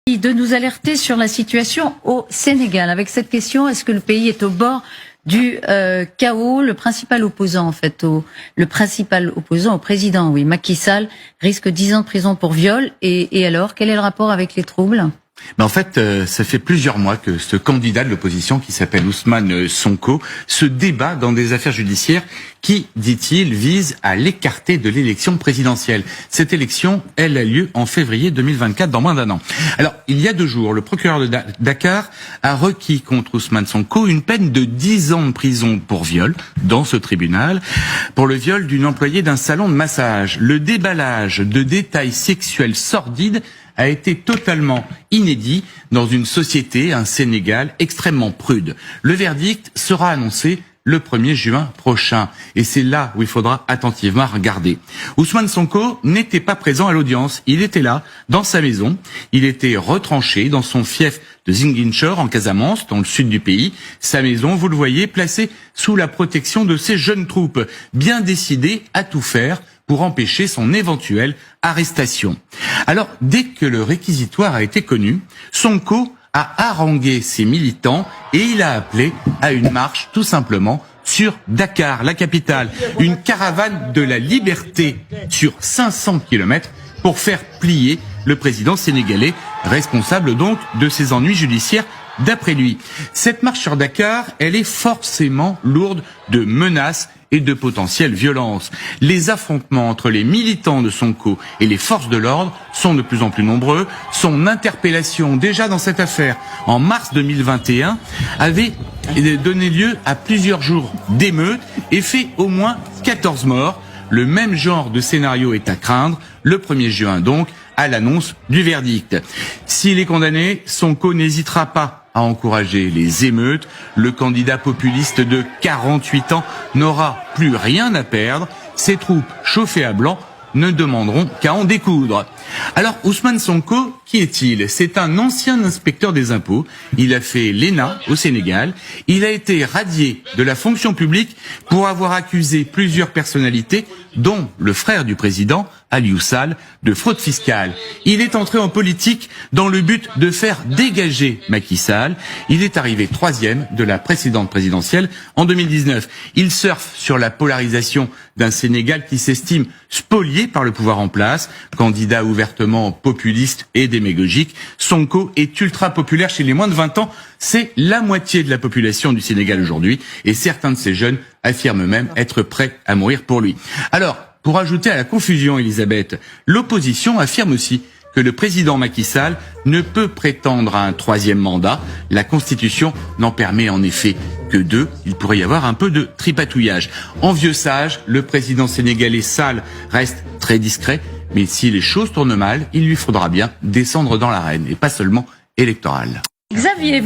De nous alerter sur la situation au Sénégal. Avec cette question, est-ce que le pays est au bord du chaos? Le principal opposant, au président, oui, Macky Sall, risque 10 ans de prison pour viol. Et alors, quel est le rapport avec les troubles? En fait, ça fait plusieurs mois que ce candidat de l'opposition, qui s'appelle Ousmane Sonko, se débat dans des affaires judiciaires qui, dit-il, visent à l'écarter de l'élection présidentielle. Cette élection, elle a lieu en février 2024, dans moins d'un an. Alors, il y a 2 jours, le procureur de Dakar a requis contre Ousmane Sonko une peine de 10 ans de prison pour viol dans ce tribunal, pour le viol d'une employée d'un salon de massage. Le déballage de détails sexuels sordides a été totalement inédit dans une société, un Sénégal, extrêmement prude. Le verdict sera annoncé le 1er juin prochain. Et c'est là où il faudra attentivement regarder. Ousmane Sonko n'était pas présent à l'audience. Il était là, dans sa maison. Il était retranché dans son fief de Ziguinchor, en Casamance, dans le sud du pays. Sa maison, vous le voyez, placée sous la protection de ses jeunes troupes, bien décidées à tout faire pour empêcher son éventuelle arrestation. Alors, dès que le réquisitoire a été connu, Sonko a harangué ses militants et il a appelé à une marche, tout simplement, sur Dakar, la capitale. Une caravane de la liberté sur 500 km pour faire plier le président sénégalais, responsable donc de ses ennuis judiciaires. D'après lui, cette marche sur Dakar, elle est forcément lourde de menaces et de potentielles violences. Les affrontements entre les militants de Sonko et les forces de l'ordre sont de plus en plus nombreux. Son interpellation, déjà dans cette affaire, en mars 2021, avait donné lieu à plusieurs jours d'émeutes et fait au moins 14 morts. Le même genre de scénario est à craindre, le 1er juin donc, à l'annonce du verdict. S'il est condamné, Sonko n'hésitera pas à encourager les émeutes. Le candidat populiste de 48 ans n'aura plus rien à perdre. Ses troupes chauffées à blanc ne demanderont qu'à en découdre. Alors, Ousmane Sonko, qui est-il? C'est un ancien inspecteur des impôts. Il a fait l'ENA au Sénégal. Il a été radié de la fonction publique pour avoir accusé plusieurs personnalités, dont le frère du président, Aliou Sall, de fraude fiscale. Il est entré en politique dans le but de faire dégager Macky Sall. Il est arrivé 3e de la précédente présidentielle en 2019. Il surfe sur la polarisation d'un Sénégal qui s'estime spolié par le pouvoir en place, candidat ouvertement populiste et démagogique. Sonko est ultra populaire chez les moins de 20 ans. C'est la moitié de la population du Sénégal aujourd'hui et certains de ces jeunes affirment même être prêts à mourir pour lui. Alors, pour ajouter à la confusion, Elisabeth, l'opposition affirme aussi que le président Macky Sall ne peut prétendre à un 3e mandat. La Constitution n'en permet en effet que 2. Il pourrait y avoir un peu de tripatouillage. En vieux sage, le président sénégalais Sall reste très discret, mais si les choses tournent mal, il lui faudra bien descendre dans l'arène, et pas seulement électorale. Xavier,